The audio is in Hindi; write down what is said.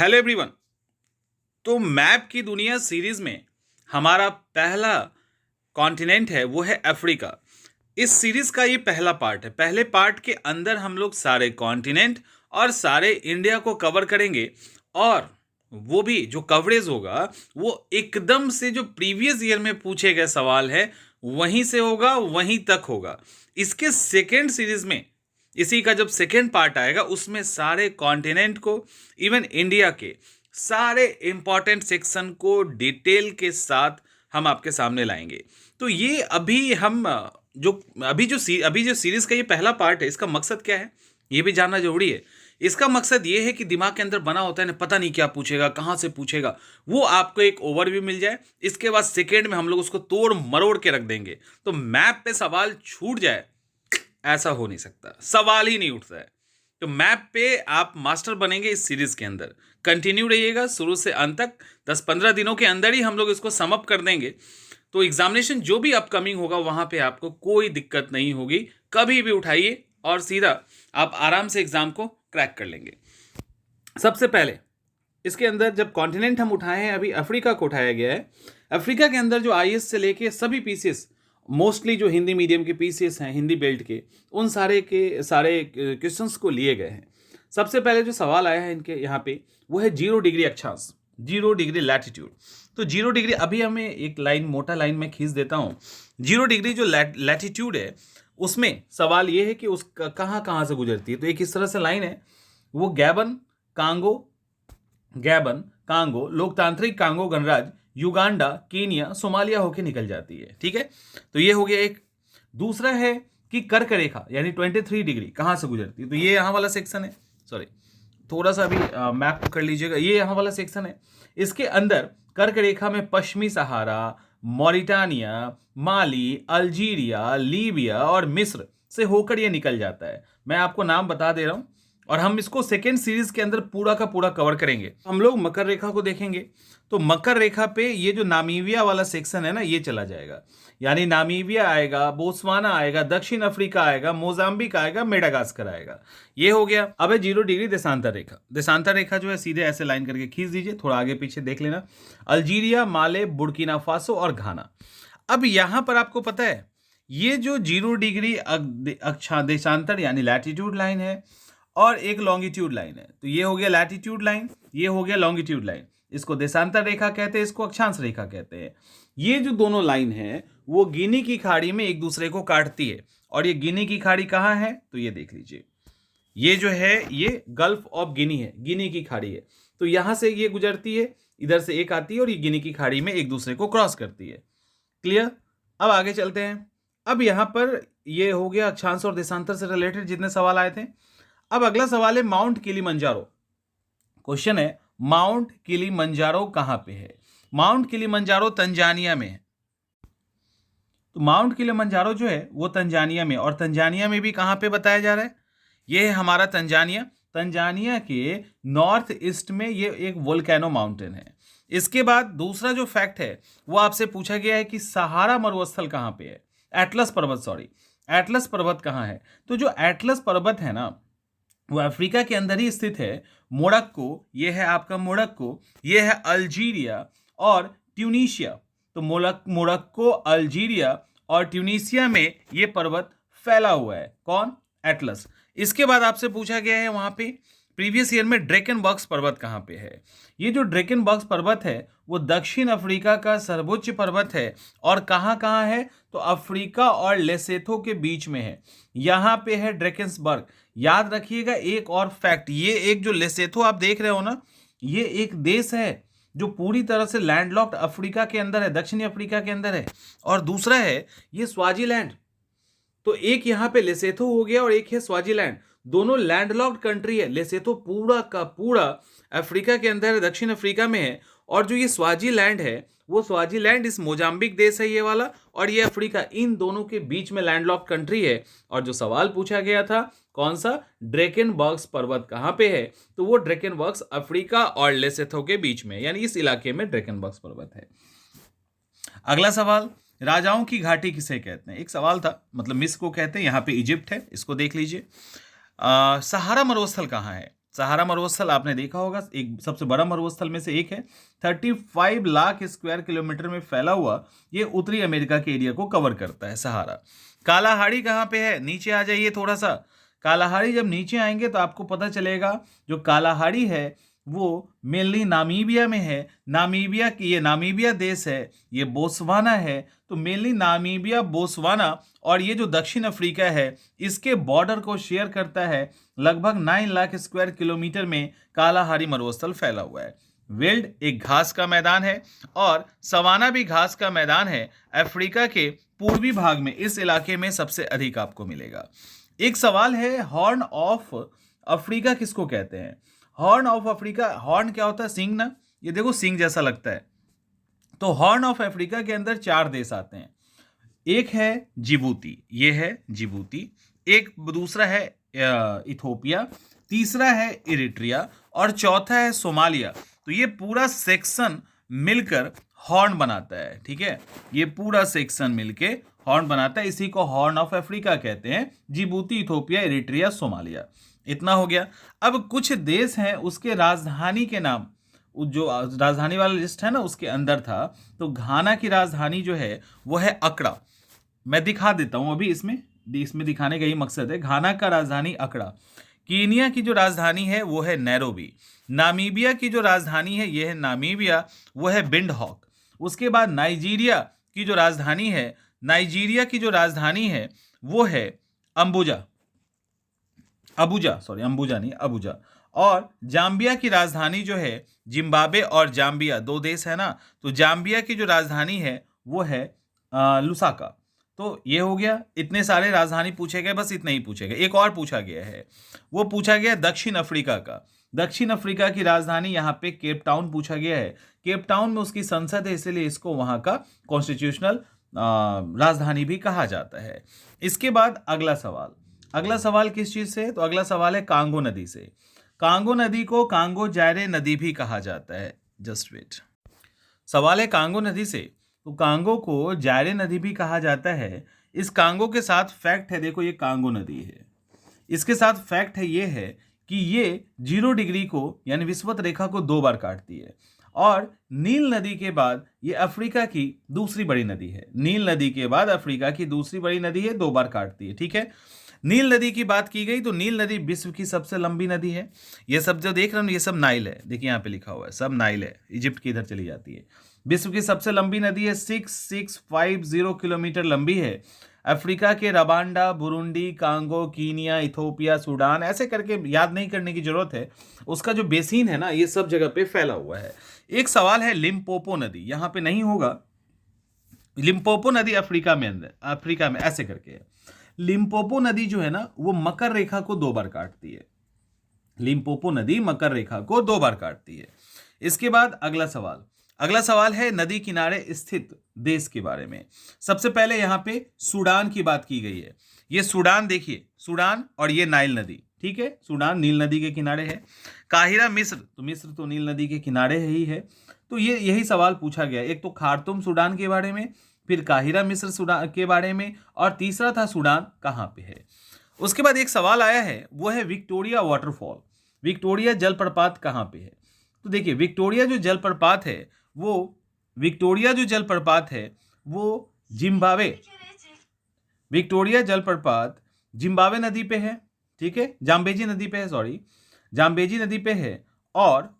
Hello everyone. तो मैप की दुनिया सीरीज में हमारा पहला कॉन्टिनेंट है वो है अफ्रीका। इस सीरीज का ये पहला पार्ट है। पहले पार्ट के अंदर हम लोग सारे कॉन्टिनेंट और सारे इंडिया को कवर करेंगे और वो भी जो कवरेज होगा वो एकदम से जो प्रीवियस ईयर में पूछे गए सवाल है वहीं से होगा, वहीं तक होगा। इसके सेकेंड सीरीज में इसी का जब सेकेंड पार्ट आएगा उसमें सारे कॉन्टिनेंट को, इवन इंडिया के सारे इंपॉर्टेंट सेक्शन को डिटेल के साथ हम आपके सामने लाएंगे। तो ये अभी जो सीरीज का ये पहला पार्ट है, इसका मकसद क्या है ये भी जानना जरूरी है। इसका मकसद ये है कि दिमाग के अंदर बना होता है ना, पता नहीं क्या पूछेगा, कहाँ से पूछेगा, वो आपको एक ओवरव्यू मिल जाए। इसके बाद सेकेंड में हम लोग उसको तोड़ मरोड़ के रख देंगे। तो मैप पे सवाल छूट जाए ऐसा हो नहीं सकता, सवाल ही नहीं उठता है। तो मैप पे आप मास्टर बनेंगे इस सीरीज के अंदर। कंटिन्यू रहिएगा शुरू से अंत तक। 10-15 दिनों के अंदर ही हम लोग इसको सम अप कर देंगे। तो एग्जामिनेशन जो भी अपकमिंग होगा वहां पे आपको कोई दिक्कत नहीं होगी। कभी भी उठाइए और सीधा आप आराम से एग्जाम को क्रैक कर लेंगे। सबसे पहले इसके अंदर जब कॉन्टिनेंट हम उठाए हैं, अभी अफ्रीका को उठाया गया है। अफ्रीका के अंदर जो आईएएस से लेके सभी पीसीएस, मोस्टली जो हिंदी मीडियम के पीसीएस हैं, हिंदी बेल्ट के, उन सारे के सारे क्वेश्चंस को लिए गए हैं। सबसे पहले जो सवाल आया है इनके यहाँ पे वो है 0 डिग्री अक्षांश, 0 डिग्री लैटिट्यूड। तो 0 डिग्री अभी हमें एक लाइन, मोटा लाइन में खींच देता हूँ। 0 डिग्री जो लैटिट्यूड है उसमें सवाल ये है कि उस कहाँ कहाँ से गुजरती है। तो एक इस तरह से लाइन है, वो गैबन, कांगो, लोकतांत्रिक कांगो गणराज्य, युगांडा, केनिया, सोमालिया होके निकल जाती है। ठीक है, तो ये हो गया एक। दूसरा है कि कर्क रेखा यानी 23 डिग्री कहाँ से गुजरती है। तो ये यहाँ वाला सेक्शन है, सॉरी थोड़ा सा अभी मैप कर लीजिएगा, ये यहाँ वाला सेक्शन है। इसके अंदर कर्क रेखा में पश्चिमी सहारा, मॉरिटानिया, माली, अल्जीरिया, लीबिया और मिस्र से होकर ये निकल जाता है। मैं आपको नाम बता दे रहा हूँ और हम इसको सेकेंड सीरीज के अंदर पूरा का पूरा कवर करेंगे। हम लोग मकर रेखा को देखेंगे। तो मकर रेखा पे ये जो नामीबिया वाला सेक्शन है ना, ये चला जाएगा। यानी नामीबिया आएगा, बोत्सवाना आएगा, दक्षिण अफ्रीका आएगा, मोजाम्बिक आएगा, मेडागास्कर आएगा। ये हो गया। अब है 0 डिग्री देशांतर रेखा। देशांतर रेखा जो है सीधे ऐसे लाइन करके खींच दीजिए, थोड़ा आगे पीछे देख लेना। अल्जीरिया, माले, बुर्किना फासो और घाना। अब यहां पर आपको पता है ये जो 0 डिग्री देशांतर यानी लैटिट्यूड लाइन है और एक लॉन्गिट्यूड लाइन है। तो ये हो गया लैटिट्यूड लाइन, ये हो गया लॉन्गिट्यूड लाइन। इसको देशांतर रेखा कहते हैं, इसको अक्षांश रेखा कहते हैं। ये जो दोनों लाइन है वो गिनी की खाड़ी में एक दूसरे को काटती है। और ये गिनी की खाड़ी कहाँ है तो ये देख लीजिए, ये जो है ये गल्फ ऑफ गिनी है, गिनी की खाड़ी है। तो यहां से ये गुजरती है, इधर से एक आती है और ये गिनी की खाड़ी में एक दूसरे को क्रॉस करती है। क्लियर। अब आगे चलते हैं। अब यहां पर ये हो गया अक्षांश और देशांतर से रिलेटेड जितने सवाल आए थे। अब अगला सवाल है माउंट किलिमंजारो। क्वेश्चन है माउंट किलिमंजारो कहां पे है। माउंट किलिमंजारो तंजानिया में है। तो माउंट किलिमंजारो जो है वो तंजानिया में, और तंजानिया में भी कहां पे बताया जा रहा है, ये है हमारा तंजानिया। तंजानिया के नॉर्थ ईस्ट में ये एक वोल्केनो माउंटेन है। इसके बाद दूसरा जो फैक्ट है वो आपसे पूछा गया है कि सहारा मरुस्थल कहां पे है, एटलस पर्वत कहां है। तो जो एटलस पर्वत है ना वो अफ्रीका के अंदर ही स्थित है। मोरक्को, ये है आपका मोरक्को, ये है अल्जीरिया और ट्यूनीशिया। तो मोरक्को, अल्जीरिया और ट्यूनीशिया में ये पर्वत फैला हुआ है। कौन? एटलस। इसके बाद आपसे पूछा गया है वहां पे प्रीवियस ईयर में ड्रेकनबर्ग पर्वत कहां पे है। ये जो ड्रेकनबर्ग पर्वत है वो दक्षिण अफ्रीका का सर्वोच्च पर्वत है। और कहां कहां है तो अफ्रीका और लेसेथो के बीच में है। यहां पे है ड्रेकनबर्ग। याद रखिएगा एक और फैक्ट, ये एक जो लेसेथो आप देख रहे हो ना, ये एक देश है जो पूरी तरह से लैंडलॉक्ड अफ्रीका के अंदर है, दक्षिणी अफ्रीका के अंदर है। और दूसरा है ये स्वाजीलैंड। तो एक यहां पे लेसेथो हो गया और एक है स्वाजीलैंड। दोनों लैंडलॉक्ड कंट्री है। लेसेथो पूरा का पूरा अफ्रीका के अंदर है, दक्षिण अफ्रीका में है। और जो ये स्वाजीलैंड है वो स्वाजीलैंड इस मोजाम्बिक देश है ये वाला, और ये अफ्रीका, इन दोनों के बीच में लैंडलॉक्ड कंट्री है। और जो सवाल पूछा गया था कौन सा, ड्रेकनबर्ग पर्वत कहां पे है, तो वो ड्रेकनबर्ग अफ्रीका और लेसेथो के बीच में, यानी इस इलाके में ड्रेकनबर्ग पर्वत है। अगला सवाल, राजाओं की घाटी किसे कहते हैं। एक सवाल था, मतलब मिस्र को कहते हैं। यहाँ पे इजिप्ट है, इसको देख लीजिए। सहारा मरुस्थल कहाँ है सहारा मरुस्थल आपने देखा होगा, एक सबसे बड़ा मरुस्थल में से एक है। 35 लाख स्क्वायर किलोमीटर में फैला हुआ ये उत्तरी अमेरिका के एरिया को कवर करता है सहारा। कालाहारी कहाँ पे है, नीचे आ जाइए थोड़ा सा। कालाहारी जब नीचे आएंगे तो आपको पता चलेगा जो कालाहारी है वो मेनली नामीबिया में है। नामीबिया की, ये नामीबिया देश है, ये बोत्सवाना है, तो मेनली नामीबिया, बोत्सवाना और ये जो दक्षिण अफ्रीका है इसके बॉर्डर को शेयर करता है। लगभग 9 लाख स्क्वायर किलोमीटर में कालाहारी मरुस्थल फैला हुआ है। वेल्ड एक घास का मैदान है और सवाना भी घास का मैदान है। अफ्रीका के पूर्वी भाग में इस इलाके में सबसे अधिक आपको मिलेगा। एक सवाल है, हॉर्न ऑफ अफ्रीका किसको कहते हैं? हॉर्न ऑफ अफ्रीका, हॉर्न क्या होता है? सिंग ना, ये देखो सिंग जैसा लगता है। तो हॉर्न ऑफ अफ्रीका के अंदर 4 देश आते हैं। एक है जिबूती, ये है जिबूती, एक दूसरा है इथोपिया, तीसरा है इरिट्रिया और चौथा है सोमालिया। तो ये पूरा सेक्शन मिलकर हॉर्न बनाता है, ठीक है, ये पूरा सेक्शन मिलके हॉर्न बनाता है, इसी को हॉर्न ऑफ अफ्रीका कहते हैं। जिबूती, इथोपिया, इरिट्रिया, सोमालिया, इतना हो गया। अब कुछ देश हैं उसके राजधानी के नाम, जो राजधानी वाला लिस्ट है ना उसके अंदर था, तो घाना की राजधानी जो है वो है अकड़ा। मैं दिखा देता हूं अभी, इसमें दिखाने का ही मकसद है। घाना का राजधानी अकड़ा। कीनिया की जो राजधानी है वो है नैरोबी। नामीबिया की जो राजधानी है ये है नामीबिया, वो है विंडहॉक। उसके बाद नाइजीरिया की जो राजधानी है, नाइजीरिया की जो राजधानी है वो है अंबुजा, अंबुजा नहीं, अबुजा। और जाम्बिया की राजधानी जो है, जिम्बाब्वे और जाम्बिया 2 देश है ना, तो जाम्बिया की जो राजधानी है वो है लुसाका। तो ये हो गया, इतने सारे राजधानी पूछे गए, बस इतना ही पूछे गए। एक और पूछा गया है, वो पूछा गया दक्षिण अफ्रीका का। दक्षिण अफ्रीका की राजधानी यहाँ पे केप टाउन पूछा गया है। केप टाउन में उसकी संसद है, इसलिए इसको वहाँ का कॉन्स्टिट्यूशनल राजधानी भी कहा जाता है। इसके बाद अगला सवाल किस चीज से है? तो अगला सवाल है कांगो नदी से। कांगो नदी को कांगो जायरे नदी भी कहा जाता है। जस्ट वेट, सवाल है कांगो नदी से, तो कांगो को जायरे नदी भी कहा जाता है। इस कांगो के साथ फैक्ट है, देखो ये कांगो नदी है, इसके साथ फैक्ट है ये है कि ये 0 डिग्री को यानी विषुवत रेखा को 2 बार काटती है। और नील नदी के बाद ये अफ्रीका की दूसरी बड़ी नदी है। नील नदी के बाद अफ्रीका की दूसरी बड़ी नदी है, 2 बार काटती है, ठीक है। नील नदी की बात की गई तो नील नदी विश्व की सबसे लंबी नदी है। ये सब जो देख रहे हो ये सब नाइल है, देखिए यहाँ पे लिखा हुआ है, सब नाइल है, इजिप्ट की इधर चली जाती है। विश्व की सबसे लंबी नदी है, 6650 किलोमीटर लंबी है। अफ्रीका के Rwanda, Burundi, Congo, Kenya, Ethiopia, Sudan, ऐसे करके याद नहीं करने की जरूरत है। उसका जो बेसिन है ना ये सब जगह पे फैला हुआ है। एक सवाल है लिम्पोपो नदी, यहाँ पे नहीं होगा। लिम्पोपो नदी अफ्रीका में ऐसे करके है। लिम्पोपो नदी जो है ना वो मकर रेखा को 2 बार काटती है। लिम्पोपो नदी मकर रेखा को 2 बार काटती है। इसके बाद अगला सवाल है नदी किनारे स्थित देश के बारे में। सबसे पहले यहाँ पे सूडान की बात की गई है। ये सूडान देखिए, सूडान और ये नाइल नदी, ठीक है, सूडान नील नदी के किनारे है। काहिरा मिस्र, तो मिस्र तो नील नदी के किनारे ही है। तो ये यही सवाल पूछा गया, एक तो खार्तूम सूडान के बारे में, फिर काहिरा मिस्र सूडान के बारे में, और तीसरा था सूडान कहाँ पे है। उसके बाद एक सवाल आया है, वो है विक्टोरिया वाटरफॉल, विक्टोरिया जलप्रपात कहाँ पे है। तो देखिए विक्टोरिया जो जलप्रपात है वो जिम्बाब्वे, विक्टोरिया जलप्रपात जिम्बाब्वे नदी पे है, ठीक है, जाम्बेजी नदी पे है, और